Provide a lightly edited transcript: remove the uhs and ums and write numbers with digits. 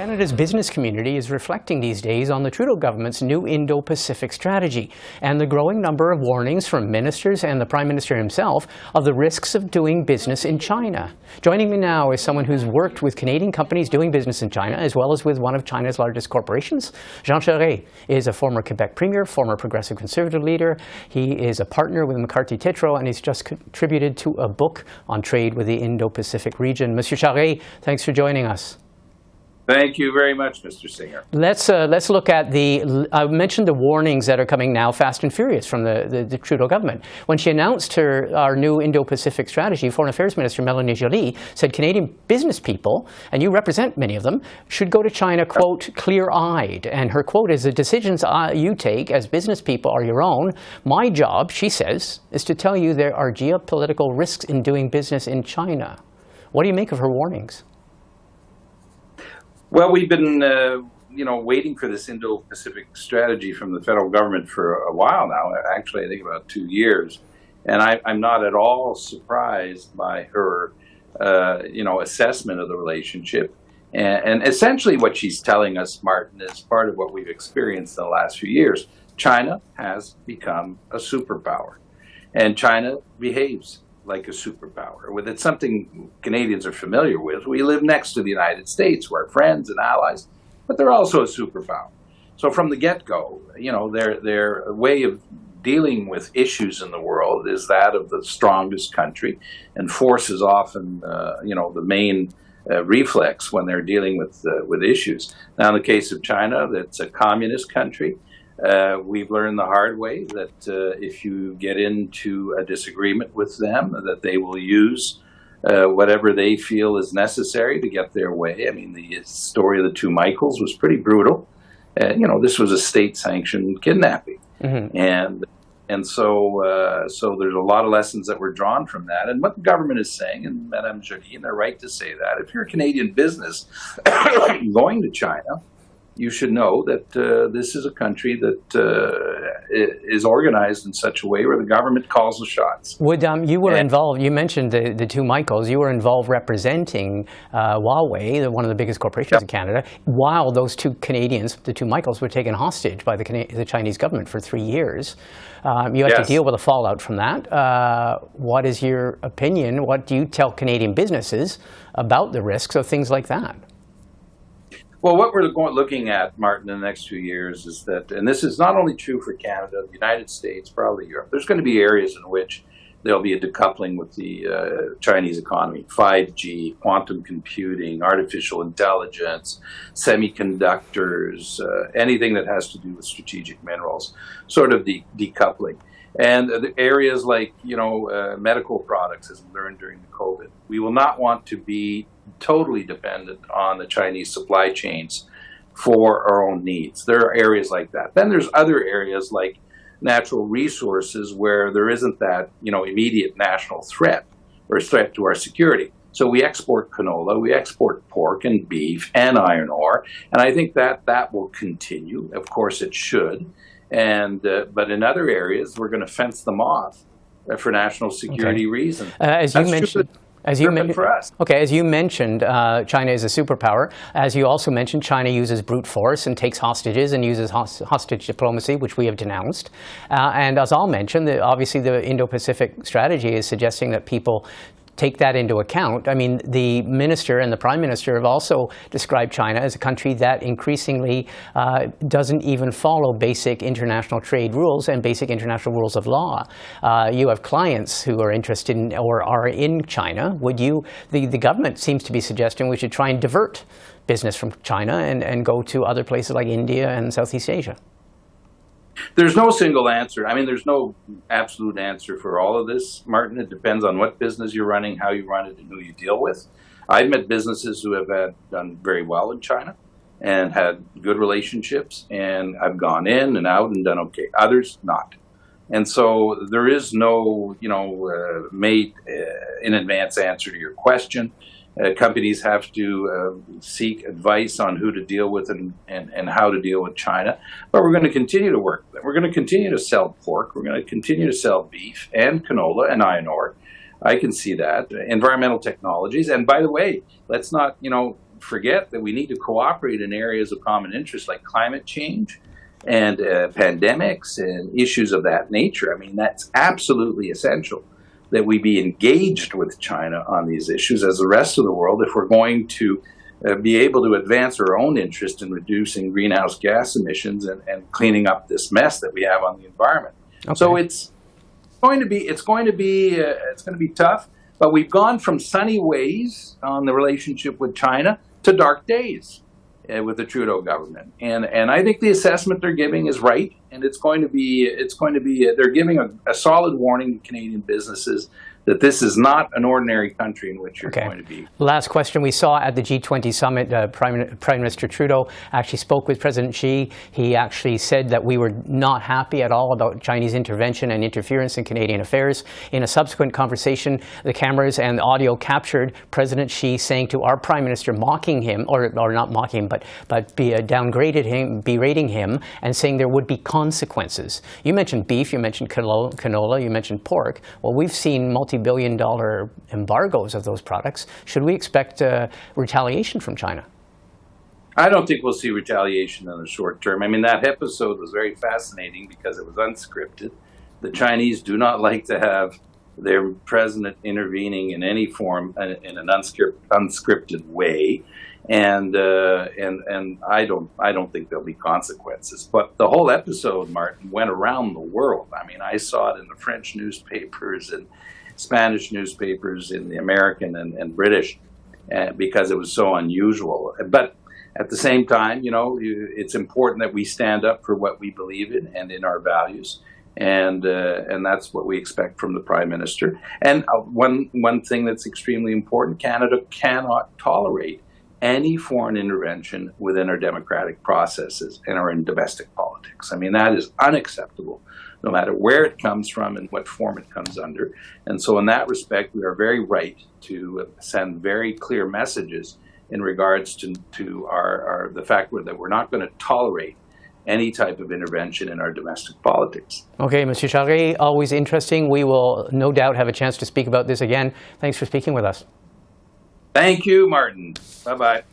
Canada's business community is reflecting these days on the Trudeau government's new Indo-Pacific Strategy and the growing number of warnings from ministers and the Prime Minister himself of the risks of doing business in China. Joining me now is someone who's worked with Canadian companies doing business in China, as well as with one of China's largest corporations. Jean Charest is a former Quebec Premier, former Progressive Conservative leader. He is a partner with McCarthy-Tétrault, and he's just contributed to a book on trade with the Indo-Pacific region. Monsieur Charest, thanks for joining us. Thank you very much, Mr. Singer. Let's look at I mentioned the warnings that are coming now fast and furious from the Trudeau government. When she announced our new Indo-Pacific strategy, Foreign Affairs Minister Mélanie Joly said Canadian business people, and you represent many of them, should go to China, quote, clear-eyed. And her quote is, the decisions you take as business people are your own. My job, she says, is to tell you there are geopolitical risks in doing business in China. What do you make of her warnings? Well, we've been, waiting for this Indo-Pacific strategy from the federal government for a while now. Actually, I think about 2 years, and I'm not at all surprised by her, assessment of the relationship. And essentially, what she's telling us, Martin, is part of what we've experienced in the last few years. China has become a superpower, and China behaves like a superpower. It's something Canadians are familiar with. We live next to the United States. We're friends and allies, but they're also a superpower. So from the get-go, their way of dealing with issues in the world is that of the strongest country, and force is often, the main reflex when they're dealing with issues. Now, in the case of China, that's a communist country. We've learned the hard way that if you get into a disagreement with them, that they will use whatever they feel is necessary to get their way. I mean, the story of the two Michaels was pretty brutal. This was a state-sanctioned kidnapping. Mm-hmm. And so there's a lot of lessons that were drawn from that. And what the government is saying, and Madame Joly, and they're right to say that, if you're a Canadian business going to China, you should know that this is a country that is organized in such a way where the government calls the shots. You were involved, you mentioned the two Michaels, you were involved representing Huawei, one of the biggest corporations in Canada, while those two Canadians, the two Michaels, were taken hostage by the Chinese government for 3 years. You had to deal with the fallout from that. What is your opinion? What do you tell Canadian businesses about the risks of things like that? Well, what we're looking at, Martin, in the next 2 years is that, and this is not only true for Canada, the United States, probably Europe, there's going to be areas in which there'll be a decoupling with the Chinese economy. 5G, quantum computing, artificial intelligence, semiconductors, anything that has to do with strategic minerals, sort of decoupling. And the areas like, medical products, as we learned during the COVID. We will not want to be totally dependent on the Chinese supply chains for our own needs. There are areas like that. Then there's other areas like natural resources where there isn't that, immediate national threat or threat to our security. So we export canola, we export pork and beef and iron ore, and I think that will continue. Of course, it should. But in other areas, we're going to fence them off for national security reasons. As you mentioned, China is a superpower. As you also mentioned, China uses brute force and takes hostages and uses hostage diplomacy, which we have denounced. And as I'll mention, obviously the Indo-Pacific strategy is suggesting that people take that into account. I mean, the minister and the prime minister have also described China as a country that increasingly doesn't even follow basic international trade rules and basic international rules of law. You have clients who are interested in or are in China. The government seems to be suggesting we should try and divert business from China and go to other places like India and Southeast Asia. There's no single answer. I mean, there's no absolute answer for all of this, Martin. It depends on what business you're running, how you run it, and who you deal with. I've met businesses who have done very well in China and had good relationships, and I've gone in and out and done okay. Others, not. And so there is no, made in advance answer to your question. Companies have to seek advice on who to deal with and how to deal with China. But we're going to continue to work. We're going to continue to sell pork. We're going to continue to sell beef and canola and iron ore. I can see that. Environmental technologies. And by the way, let's not, forget that we need to cooperate in areas of common interest like climate change and pandemics and issues of that nature. I mean, that's absolutely essential that we be engaged with China on these issues as the rest of the world if we're going to be able to advance our own interest in reducing greenhouse gas emissions and cleaning up this mess that we have on the environment. Okay. So it's going to be tough. But we've gone from sunny ways on the relationship with China to dark days with the Trudeau government, and I think the assessment they're giving is right, and they're giving a solid warning to Canadian businesses that this is not an ordinary country in which you're going to be. Last question. We saw at the G20 summit, Prime Minister Trudeau actually spoke with President Xi. He actually said that we were not happy at all about Chinese intervention and interference in Canadian affairs. In a subsequent conversation, the cameras and the audio captured President Xi saying to our Prime Minister, mocking him, or not mocking him, but downgraded him, berating him, and saying there would be consequences. You mentioned beef, you mentioned canola, you mentioned pork. Well, we've seen multi-billion-dollar embargoes of those products. Should we expect retaliation from China? I don't think we'll see retaliation in the short term. I mean, that episode was very fascinating because it was unscripted. The Chinese do not like to have their president intervening in any form in an unscripted way, and I don't think there'll be consequences. But the whole episode, Martin, went around the world. I mean, I saw it in the French newspapers and Spanish newspapers, in the American and British, because it was so unusual. But at the same time, it's important that we stand up for what we believe in and in our values, and that's what we expect from the Prime Minister. And one thing that's extremely important: Canada cannot tolerate any foreign intervention within our democratic processes and our domestic politics. I mean, that is unacceptable, no matter where it comes from and what form it comes under. And so in that respect, we are very right to send very clear messages in regards to the fact that we're not going to tolerate any type of intervention in our domestic politics. Okay, Monsieur Charest, always interesting. We will no doubt have a chance to speak about this again. Thanks for speaking with us. Thank you, Martin. Bye-bye.